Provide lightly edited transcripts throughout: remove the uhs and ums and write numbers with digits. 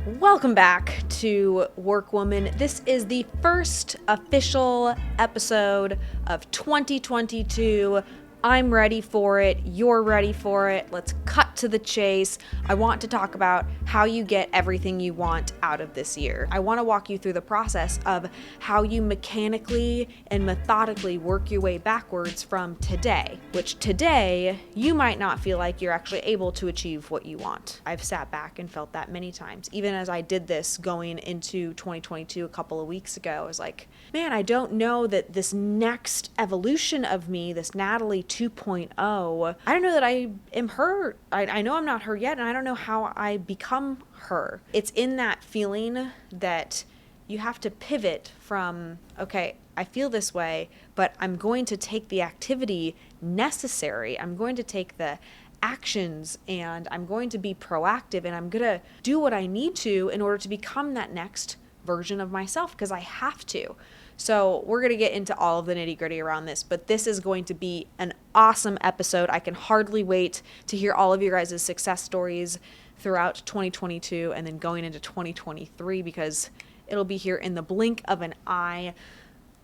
Welcome back to WorkWoman. This is the first official episode of 2022. I'm ready for it. You're ready for it. Let's cut to the chase. I want to talk about how you get everything you want out of this year. I want to walk you through the process of how you mechanically and methodically work your way backwards from today, which today you might not feel like you're actually able to achieve what you want. I've sat back and felt that many times. Even as I did this going into 2022 a couple of weeks ago, I was like, man, I don't know that this next evolution of me, this Natalie 2.0, I don't know that I am her. I know I'm not her yet, and I don't know how I become her. It's in that feeling that you have to pivot from, okay, I feel this way, but I'm going to take the activity necessary. I'm going to take the actions, and I'm going to be proactive, and I'm going to do what I need to in order to become that next version of myself, because I have to. So we're going to get into all of the nitty gritty around this, but this is going to be an awesome episode. I can hardly wait to hear all of your guys' success stories throughout 2022 and then going into 2023, because it'll be here in the blink of an eye.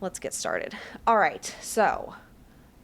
Let's get started. All right. So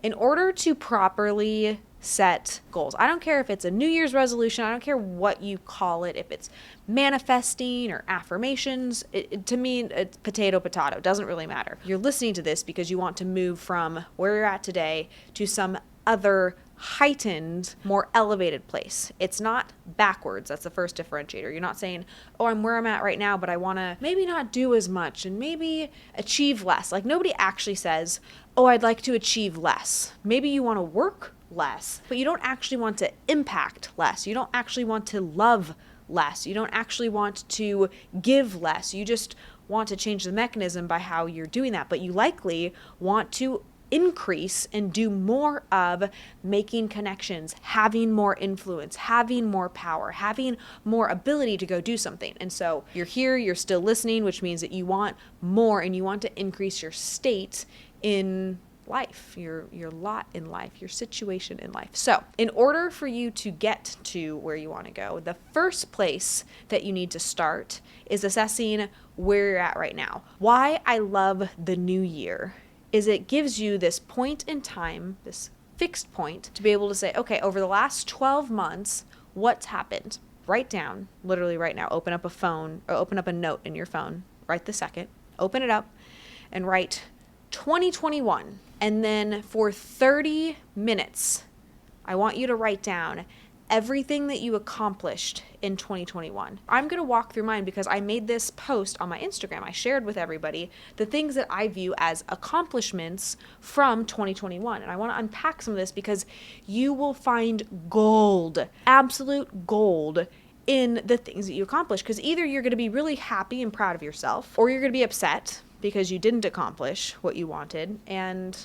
in order to properly set goals, I don't care if it's a New Year's resolution, I don't care what you call it, if it's manifesting or affirmations, to me, it's potato, it doesn't really matter. You're listening to this because you want to move from where you're at today to some other heightened, more elevated place. It's not backwards. That's the first differentiator. You're not saying, oh, I'm where I'm at right now, but I want to maybe not do as much and maybe achieve less. Like, nobody actually says, oh, I'd like to achieve less. Maybe you want to work less, but you don't actually want to impact less. You don't actually want to love less. You don't actually want to give less. You just want to change the mechanism by how you're doing that. But you likely want to increase and do more of making connections, having more influence, having more power, having more ability to go do something. And so you're here, you're still listening, which means that you want more and you want to increase your state in life, your lot in life, your situation in life. So in order for you to get to where you want to go, the first place that you need to start is assessing where you're at right now. Why I love the new year is it gives you this point in time, this fixed point, to be able to say, okay, over the last 12 months, what's happened? Write down, literally right now, open up a phone or open up a note in your phone, right this second, open it up and write 2021. And then for 30 minutes, I want you to write down everything that you accomplished in 2021. I'm going to walk through mine because I made this post on my Instagram. I shared with everybody the things that I view as accomplishments from 2021. And I want to unpack some of this because you will find gold, absolute gold, in the things that you accomplish. Because either you're going to be really happy and proud of yourself, or you're going to be upset because you didn't accomplish what you wanted. And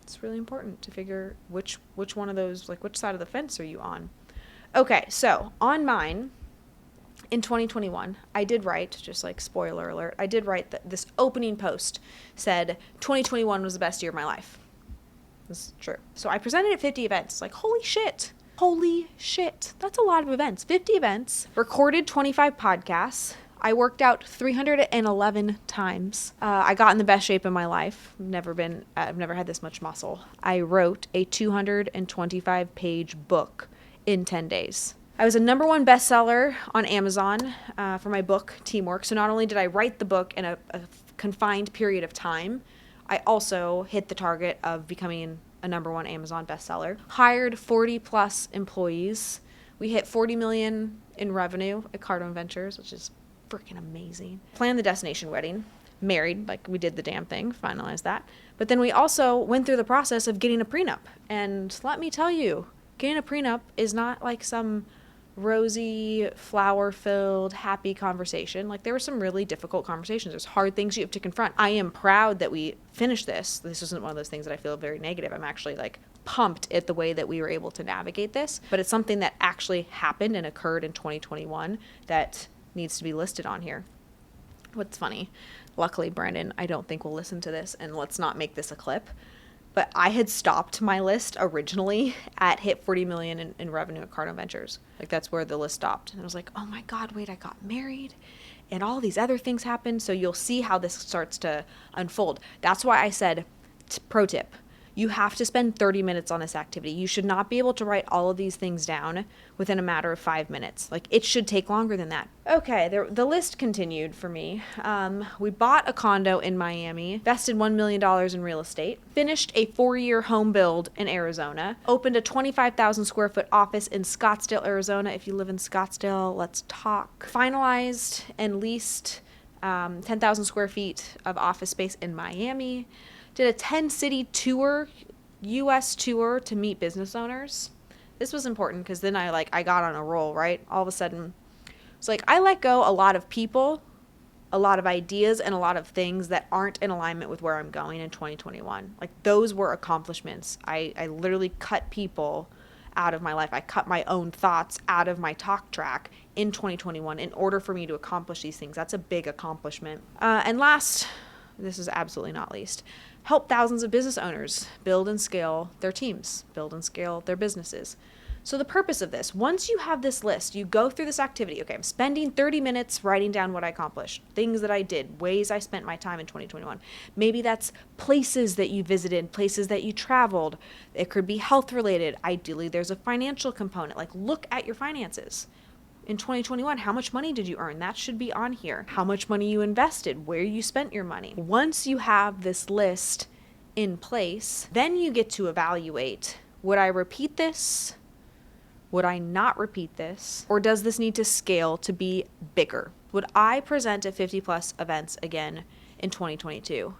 it's really important to figure which one of those, like, which side of the fence are you on? Okay, so on mine, in 2021, I did write, just like spoiler alert, I did write that this opening post said 2021 was the best year of my life. This is true. So I presented at 50 events. Like, holy shit. That's a lot of events. 50 events, recorded 25 podcasts. I worked out 311 times. I got in the best shape of my life. I've never had this much muscle. I wrote a 225-page book in 10 days. I was a #1 bestseller on Amazon for my book, Teamwork. So not only did I write the book in a confined period of time, I also hit the target of becoming a #1 Amazon bestseller. Hired 40 plus employees. We hit 40 million in revenue at Cardone Ventures, which is freaking amazing. Planned the destination wedding, married, like we did the damn thing, finalized that. But then we also went through the process of getting a prenup. And let me tell you, getting a prenup is not like some rosy, flower-filled, happy conversation. Like, there were some really difficult conversations. There's hard things you have to confront. I am proud that we finished this. This isn't one of those things that I feel very negative. I'm actually like pumped at the way that we were able to navigate this. But it's something that actually happened and occurred in 2021 that needs to be listed on here. What's funny, luckily Brandon, I don't think will listen to this, and let's not make this a clip, But I had stopped my list originally at hit 40 million in revenue at Cardinal Ventures. Like that's where the list stopped. And I was like, oh my God, wait, I got married and all these other things happened. So you'll see how this starts to unfold. That's why I said, pro tip, you have to spend 30 minutes on this activity. You should not be able to write all of these things down within a matter of 5 minutes. Like it should take longer than that. Okay, the list continued for me. We bought a condo in Miami, invested $1 million in real estate, finished a 4-year home build in Arizona, opened a 25,000 square foot office in Scottsdale, Arizona. If you live in Scottsdale, let's talk. Finalized and leased 10,000 square feet of office space in Miami. Did a 10-city tour, U.S. tour to meet business owners. This was important because then I got on a roll, right? All of a sudden, it's like I let go a lot of people, a lot of ideas, and a lot of things that aren't in alignment with where I'm going in 2021. Like those were accomplishments. I literally cut people out of my life. I cut my own thoughts out of my talk track in 2021 in order for me to accomplish these things. That's a big accomplishment. And last, this is absolutely not least, help thousands of business owners build and scale their teams, build and scale their businesses. So the purpose of this, once you have this list, you go through this activity. Okay, I'm spending 30 minutes writing down what I accomplished, things that I did, ways I spent my time in 2021. Maybe that's places that you visited, places that you traveled. It could be health related. Ideally, there's a financial component. Like look at your finances. In 2021, how much money did you earn? That should be on here. How much money you invested, where you spent your money. Once you have this list in place, then you get to evaluate, would I repeat this? Would I not repeat this? Or does this need to scale to be bigger? Would I present at 50 plus events again in 2022?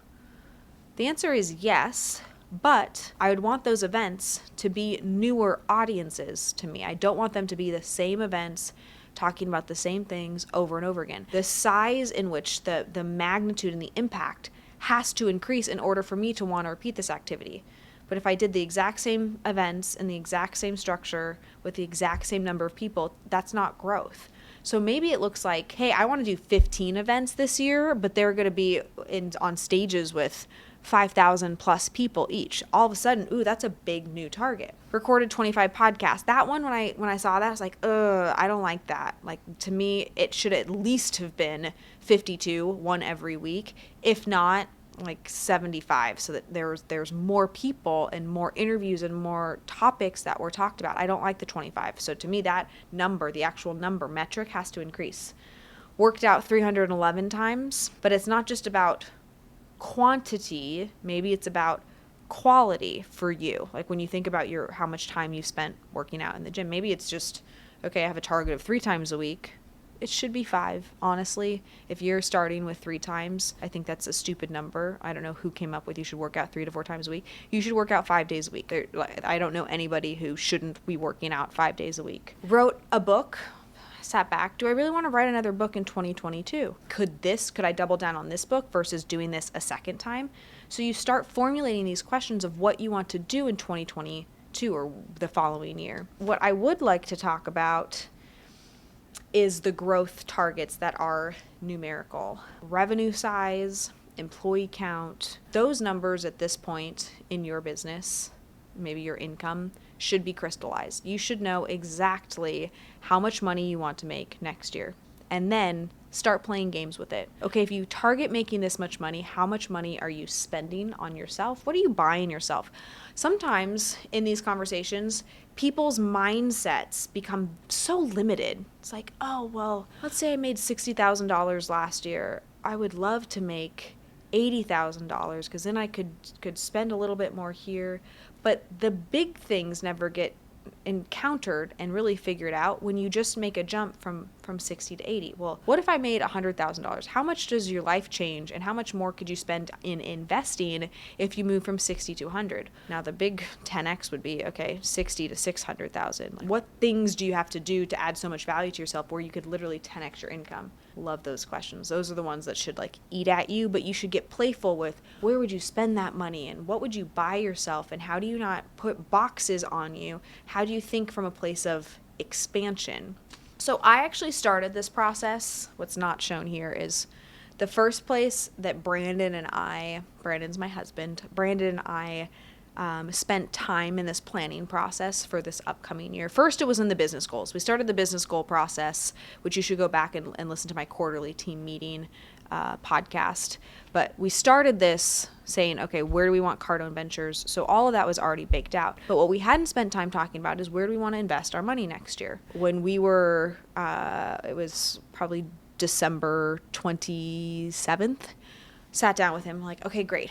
The answer is yes, but I would want those events to be newer audiences to me. I don't want them to be the same events talking about the same things over and over again. The size in which the magnitude and the impact has to increase in order for me to want to repeat this activity. But if I did the exact same events and the exact same structure with the exact same number of people, that's not growth. So maybe it looks like, hey, I want to do 15 events this year, but they're going to be on stages with 5,000 plus people each. All of a sudden, ooh, that's a big new target. Recorded 25 podcasts. That one, when I saw that, I was like, I don't like that. Like to me, it should at least have been 52, one every week, if not like 75, so that there's more people and more interviews and more topics that were talked about. I don't like the 25. So to me, that number, the actual number metric, has to increase. Worked out 311 times, but it's not just about quantity, maybe it's about quality for you. Like when you think about how much time you've spent working out in the gym, maybe it's just, okay, I have a target of 3 times a week. It should be 5, honestly. If you're starting with 3 times, I think that's a stupid number. I don't know who came up with you should work out 3 to 4 times a week. You should work out 5 days a week. I don't know anybody who shouldn't be working out 5 days a week. Wrote a book. Sat back, do I really want to write another book in 2022? Could I double down on this book versus doing this a second time? So you start formulating these questions of what you want to do in 2022 or the following year. What I would like to talk about is the growth targets that are numerical. Revenue size, employee count, those numbers at this point in your business, maybe your income, should be crystallized. You should know exactly how much money you want to make next year, and then start playing games with it. Okay, if you target making this much money, how much money are you spending on yourself? What are you buying yourself? Sometimes in these conversations, people's mindsets become so limited. It's like, oh, well, let's say I made $60,000 last year. I would love to make $80,000 because then I could spend a little bit more here. But the big things never get encountered and really figured out when you just make a jump from 60 to 80. Well, what if I made $100,000? How much does your life change, and how much more could you spend in investing if you move from 60 to 100? Now the big 10x would be, okay, 60 to 600,000. What things do you have to do to add so much value to yourself where you could literally 10x your income? Love those questions. Those are the ones that should eat at you, but you should get playful with where would you spend that money and what would you buy yourself, and how do you not put boxes on you? How do you think from a place of expansion? So I actually started this process. What's not shown here is the first place that Brandon's my husband, Brandon and I spent time in this planning process for this upcoming year. First, it was in the business goals. We started the business goal process, which you should go back and listen to my quarterly team meeting podcast. But we started this saying, okay, where do we want Cardone Ventures? So all of that was already baked out. But what we hadn't spent time talking about is where do we want to invest our money next year? When we were, it was probably December 27th, sat down with him like, okay, great.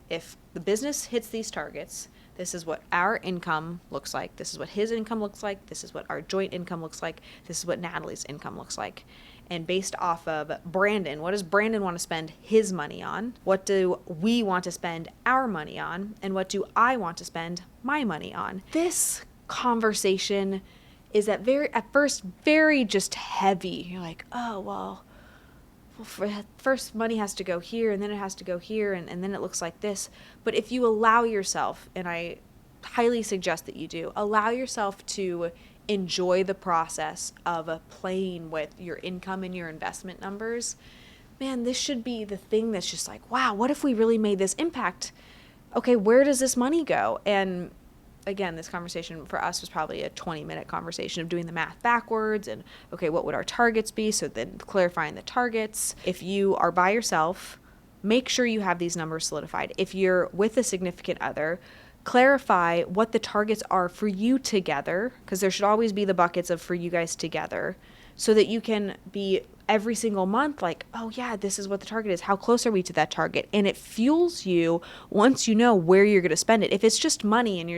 If the business hits these targets, this is what our income looks like. This is what his income looks like. This is what our joint income looks like. This is what Natalie's income looks like. And based off of Brandon, what does Brandon want to spend his money on? What do we want to spend our money on? And what do I want to spend my money on? This conversation is at first very just heavy. You're like, oh, well, first money has to go here, and then it has to go here, and then it looks like this. But if you allow yourself, and I highly suggest that you do, allow yourself to enjoy the process of playing with your income and your investment numbers, man, this should be the thing that's just like, wow, what if we really made this impact? Okay, where does this money go? And again, this conversation for us was probably a 20-minute conversation of doing the math backwards and, okay, what would our targets be? So then clarifying the targets. If you are by yourself, make sure you have these numbers solidified. If you're with a significant other, clarify what the targets are for you together, because there should always be the buckets of for you guys together, so that you can be every single month like, oh yeah, this is what the target is. How close are we to that target? And it fuels you once you know where you're going to spend it. If it's just money and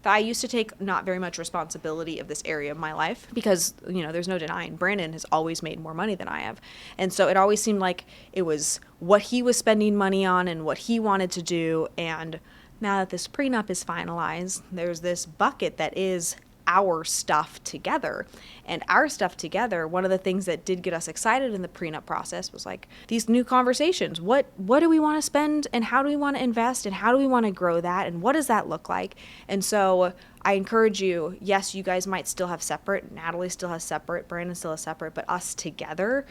I used to take not very much responsibility of this area of my life because, there's no denying Brandon has always made more money than I have. And so it always seemed like it was what he was spending money on and what he wanted to do. And now that this prenup is finalized, there's this bucket that is our stuff together. And our stuff together, one of the things that did get us excited in the prenup process was like these new conversations. What do we want to spend, and how do we want to invest, and how do we want to grow that, and what does that look like? And so I encourage you, yes, you guys might still have separate, Natalie still has separate, Brandon still has separate, but us together,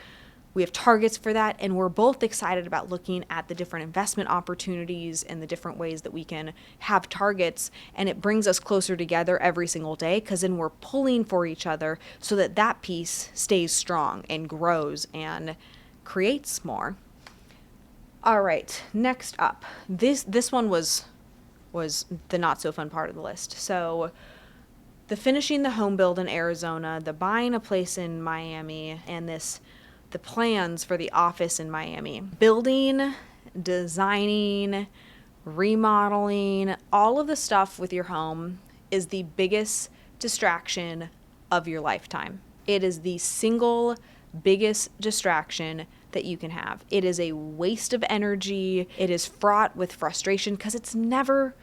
we have targets for that, and we're both excited about looking at the different investment opportunities and the different ways that we can have targets, and it brings us closer together every single day because then we're pulling for each other so that that piece stays strong and grows and creates more. All right, next up. This one was the not so fun part of the list. So the finishing the home build in Arizona, the buying a place in Miami, and the plans for the office in Miami. Building, designing, remodeling, all of the stuff with your home is the biggest distraction of your lifetime. It is the single biggest distraction that you can have. It is a waste of energy. It is fraught with frustration because it's never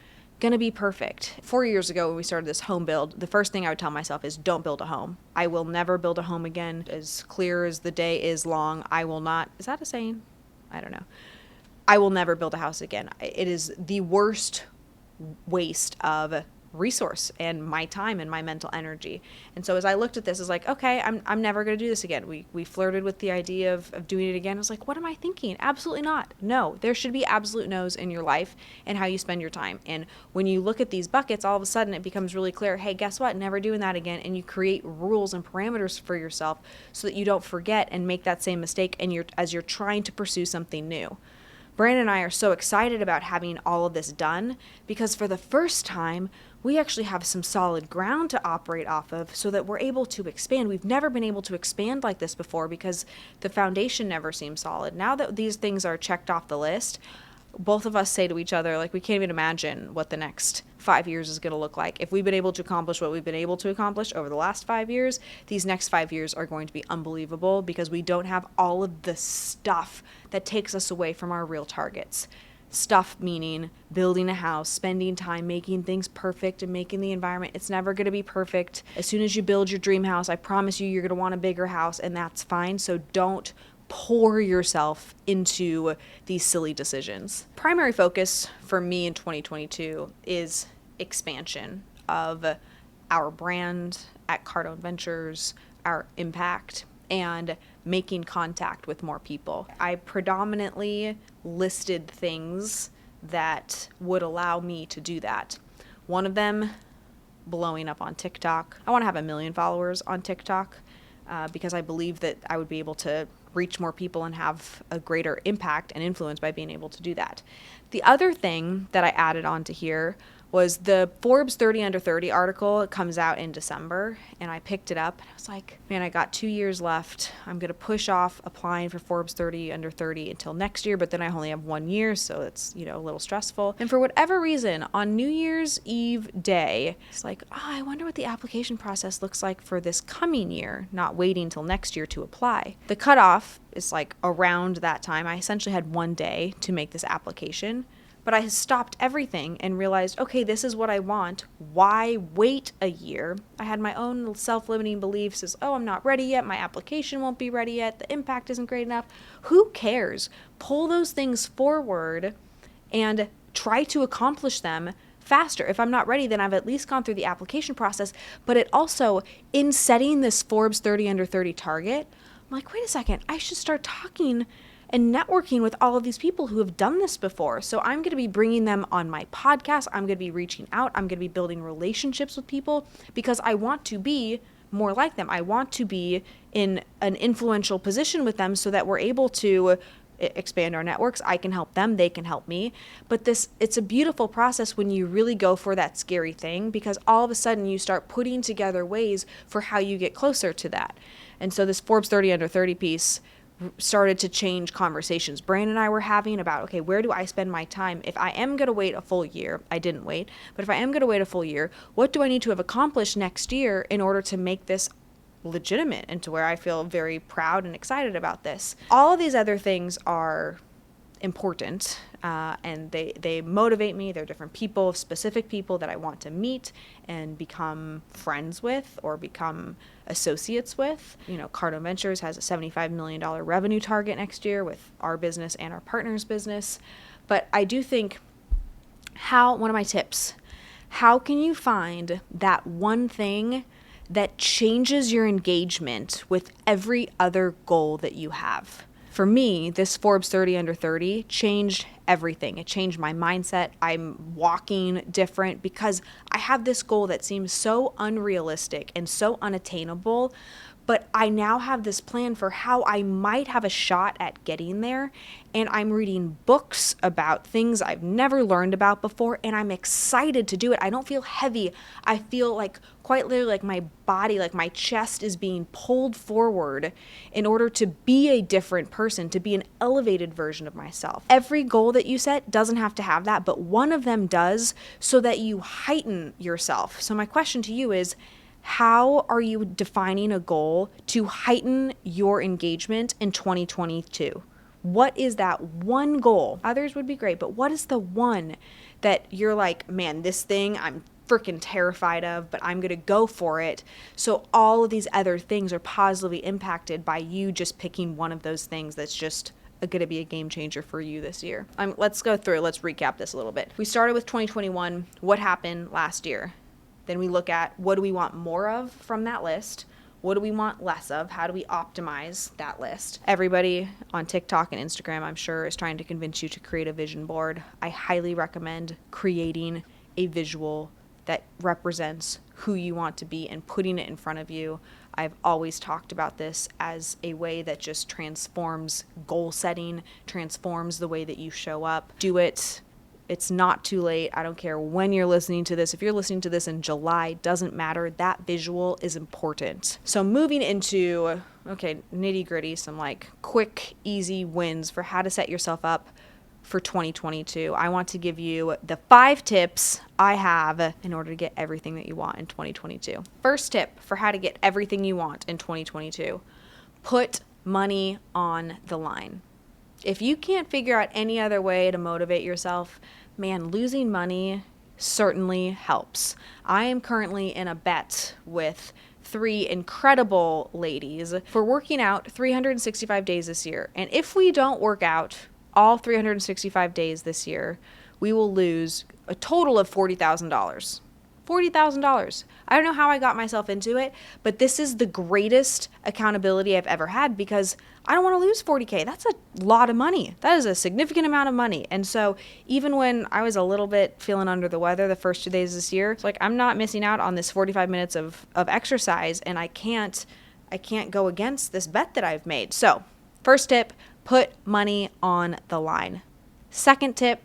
gonna be perfect. 4 years ago when we started this home build, the first thing I would tell myself is don't build a home. I will never build a home again. As clear as the day is long, I will not. Is that a saying? I don't know. I will never build a house again. It is the worst waste of resource and my time and my mental energy. And so as I looked at this, I was like, okay, I'm never going to do this again. We flirted with the idea of doing it again. I was like, what am I thinking? Absolutely not. No, there should be absolute no's in your life and how you spend your time. And when you look at these buckets, all of a sudden it becomes really clear, hey, guess what? Never doing that again. And you create rules and parameters for yourself so that you don't forget and make that same mistake as you're trying to pursue something new. Brandon and I are so excited about having all of this done because for the first time, we actually have some solid ground to operate off of so that we're able to expand. We've never been able to expand like this before because the foundation never seemed solid. Now that these things are checked off the list, both of us say to each other, like, we can't even imagine what the next 5 years is going to look like. If we've been able to accomplish what we've been able to accomplish over the last 5 years, these next 5 years are going to be unbelievable because we don't have all of the stuff that takes us away from our real targets. Stuff meaning building a house, spending time, making things perfect and making the environment. It's never going to be perfect. As soon as you build your dream house, I promise you're going to want a bigger house, and that's fine. So don't pour yourself into these silly decisions. Primary focus for me in 2022 is expansion of our brand at Cardone Ventures, our impact, and making contact with more people. I predominantly listed things that would allow me to do that. One of them, blowing up on TikTok. I want to have 1 million followers on TikTok because I believe that I would be able to reach more people and have a greater impact and influence by being able to do that. The other thing that I added onto here was the Forbes 30 Under 30 article. It comes out in December, and I picked it up, and I was like, man, I got 2 years left. I'm going to push off applying for Forbes 30 Under 30 until next year, but then I only have 1 year, so it's, a little stressful. And for whatever reason, on New Year's Eve day, it's like, I wonder what the application process looks like for this coming year, not waiting till next year to apply. The cutoff is like around that time. I essentially had 1 day to make this application. But I stopped everything and realized, okay, this is what I want. Why wait a year? I had my own self-limiting beliefs as, I'm not ready yet. My application won't be ready yet. The impact isn't great enough. Who cares? Pull those things forward and try to accomplish them faster. If I'm not ready, then I've at least gone through the application process. But it also, in setting this Forbes 30 Under 30 target, I'm like, wait a second, I should start talking and networking with all of these people who have done this before. So I'm going to be bringing them on my podcast. I'm going to be reaching out. I'm going to be building relationships with people because I want to be more like them. I want to be in an influential position with them so that we're able to expand our networks. I can help them. They can help me. But it's a beautiful process when you really go for that scary thing, because all of a sudden you start putting together ways for how you get closer to that. And so this Forbes 30 Under 30 piece started to change conversations Brandon and I were having about, okay, where do I spend my time? If I am going to wait a full year, I didn't wait, but if I am going to wait a full year, what do I need to have accomplished next year in order to make this legitimate and to where I feel very proud and excited about this? All of these other things are important and they motivate me. They're different people, specific people that I want to meet and become friends with or become associates with. Cardone Ventures has a $75 million revenue target next year with our business and our partner's business. But I do think one of my tips, how can you find that one thing that changes your engagement with every other goal that you have? For me, this Forbes 30 Under 30 changed everything. It changed my mindset. I'm walking different because I have this goal that seems so unrealistic and so unattainable, but I now have this plan for how I might have a shot at getting there. And I'm reading books about things I've never learned about before, and I'm excited to do it. I don't feel heavy. I feel like quite literally like my body, like my chest is being pulled forward in order to be a different person, to be an elevated version of myself. Every goal that you set doesn't have to have that, but one of them does, so that you heighten yourself. So my question to you is, how are you defining a goal to heighten your engagement in 2022? What is that one goal? Others would be great, but what is the one that you're like, man, this thing I'm freaking terrified of, but I'm going to go for it. So all of these other things are positively impacted by you just picking one of those things that's just going to be a game changer for you this year. Let's go through. Let's recap this a little bit. We started with 2021. What happened last year? Then we look at what do we want more of from that list? What do we want less of? How do we optimize that list? Everybody on TikTok and Instagram, I'm sure, is trying to convince you to create a vision board. I highly recommend creating a visual that represents who you want to be and putting it in front of you. I've always talked about this as a way that just transforms goal setting, transforms the way that you show up. Do it. It's not too late. I don't care when you're listening to this. If you're listening to this in July, doesn't matter. That visual is important. So moving into, nitty gritty, some quick, easy wins for how to set yourself up for 2022. I want to give you the 5 tips I have in order to get everything that you want in 2022. First tip for how to get everything you want in 2022. Put money on the line. If you can't figure out any other way to motivate yourself, man, losing money certainly helps. I am currently in a bet with 3 incredible ladies for working out 365 days this year. And if we don't work out all 365 days this year, we will lose a total of $40,000. $40,000. I don't know how I got myself into it, but this is the greatest accountability I've ever had because I don't want to lose 40K. That's a lot of money. That is a significant amount of money. And so even when I was a little bit feeling under the weather the first 2 days this year, it's like, I'm not missing out on this 45 minutes of exercise, and I can't go against this bet that I've made. So first tip, put money on the line. Second tip,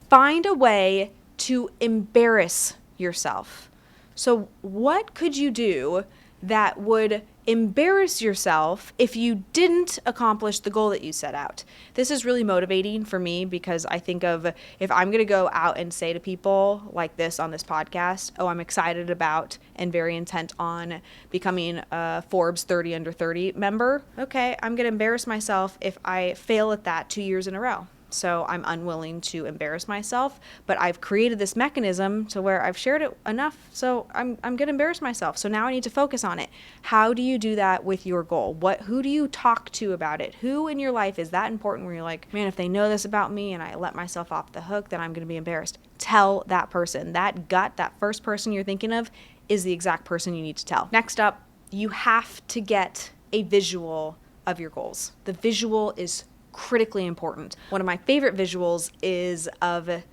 find a way to embarrass yourself. So what could you do that would embarrass yourself if you didn't accomplish the goal that you set out? This is really motivating for me because I think of, if I'm going to go out and say to people like this on this podcast, oh, I'm excited about and very intent on becoming a Forbes 30 under 30 member. Okay, I'm going to embarrass myself if I fail at that 2 years in a row. So I'm unwilling to embarrass myself, but I've created this mechanism to where I've shared it enough, so I'm going to embarrass myself. So now I need to focus on it. How do you do that with your goal? Who do you talk to about it? Who in your life is that important where you're like, man, if they know this about me and I let myself off the hook, then I'm going to be embarrassed? Tell that person. That first person you're thinking of is the exact person you need to tell. Next up, you have to get a visual of your goals. The visual is critically important. One of my favorite visuals is of a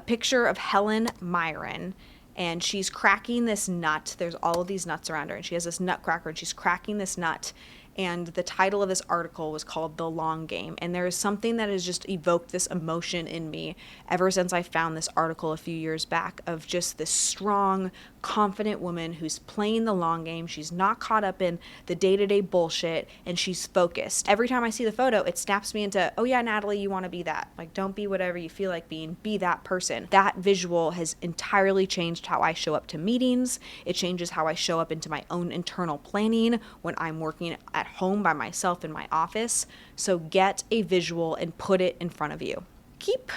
picture of Helen Myron, and she's cracking this nut. There's all of these nuts around her, and she has this nutcracker, and she's cracking this nut. And the title of this article was called The Long Game. And there is something that has just evoked this emotion in me ever since I found this article a few years back, of just this strong, confident woman who's playing the long game. She's not caught up in the day-to-day bullshit, and she's focused. Every time I see the photo, it snaps me into, oh yeah, Natalie, you want to be that. Like, don't be whatever you feel like being, be that person. That visual has entirely changed how I show up to meetings. It changes how I show up into my own internal planning when I'm working at home by myself in my office. So get a visual and put it in front of you. Keep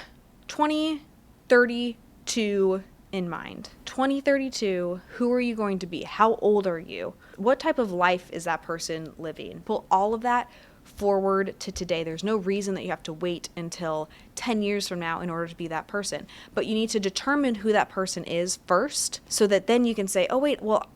2032 in mind. 2032, who are you going to be? How old are you? What type of life is that person living? Pull all of that forward to today. There's no reason that you have to wait until 10 years from now in order to be that person. But you need to determine who that person is first, so that then you can say, oh wait, well,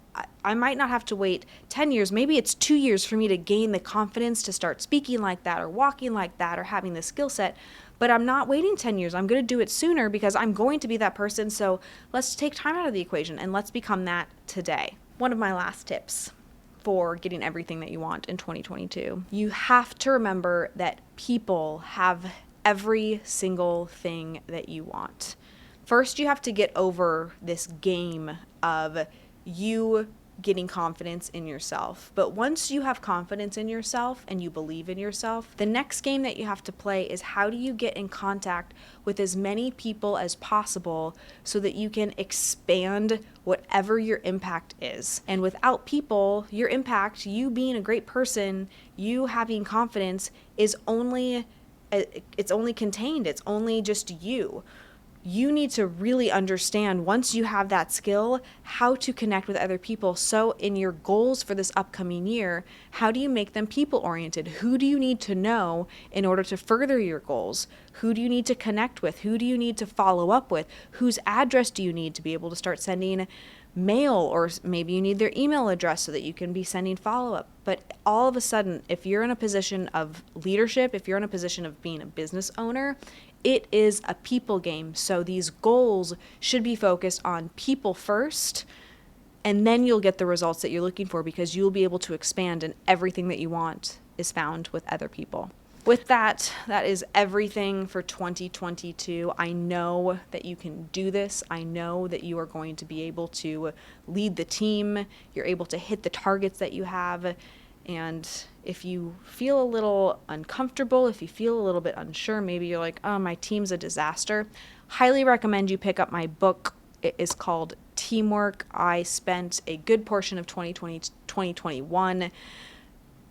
I might not have to wait 10 years. Maybe it's 2 years for me to gain the confidence to start speaking like that or walking like that or having the skill set. But I'm not waiting 10 years. I'm going to do it sooner because I'm going to be that person. So let's take time out of the equation and let's become that today. One of my last tips for getting everything that you want in 2022. You have to remember that people have every single thing that you want. First, you have to get over this game of you getting confidence in yourself. But once you have confidence in yourself and you believe in yourself, the next game that you have to play is, how do you get in contact with as many people as possible so that you can expand whatever your impact is. And without people, your impact, you being a great person, you having confidence, is only contained. It's only just you. You need to really understand, once you have that skill, how to connect with other people. So in your goals for this upcoming year, how do you make them people-oriented? Who do you need to know in order to further your goals? Who do you need to connect with? Who do you need to follow up with? Whose address do you need to be able to start sending mail? Or maybe you need their email address so that you can be sending follow-up. But all of a sudden, if you're in a position of leadership, if you're in a position of being a business owner, it is a people game. So these goals should be focused on people first, and then you'll get the results that you're looking for, because you'll be able to expand, and everything that you want is found with other people. With that, that is everything for 2022. I know that you can do this. I know that you are going to be able to lead the team. You're able to hit the targets that you have. And if you feel a little uncomfortable, if you feel a little bit unsure, maybe you're like, oh, my team's a disaster, highly recommend you pick up my book. It is called Teamwork. I spent a good portion of 2021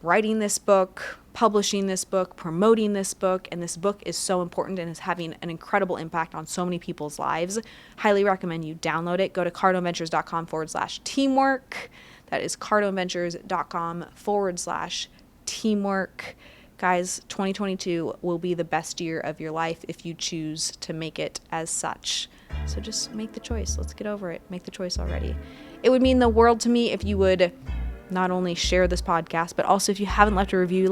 writing this book, publishing this book, promoting this book, and this book is so important and is having an incredible impact on so many people's lives. Highly recommend you download it. Go to cardonventures.com/teamwork. That is cardonventures.com/teamwork. Guys, 2022 will be the best year of your life if you choose to make it as such. So just make the choice. Let's get over it. Make the choice already. It would mean the world to me if you would not only share this podcast, but also if you haven't left a review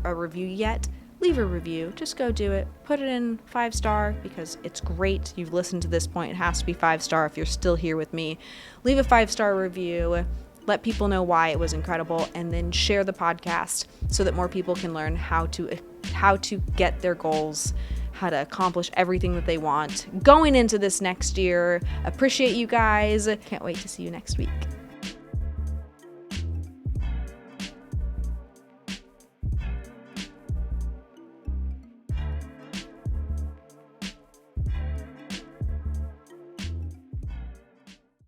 a review yet, leave a review. Just go do it. Put it in 5-star because it's great. You've listened to this point. It has to be 5-star if you're still here with me. Leave a 5-star review. Let people know why it was incredible, and then share the podcast so that more people can learn how to get their goals, how to accomplish everything that they want going into this next year. Appreciate you guys. Can't wait to see you next week.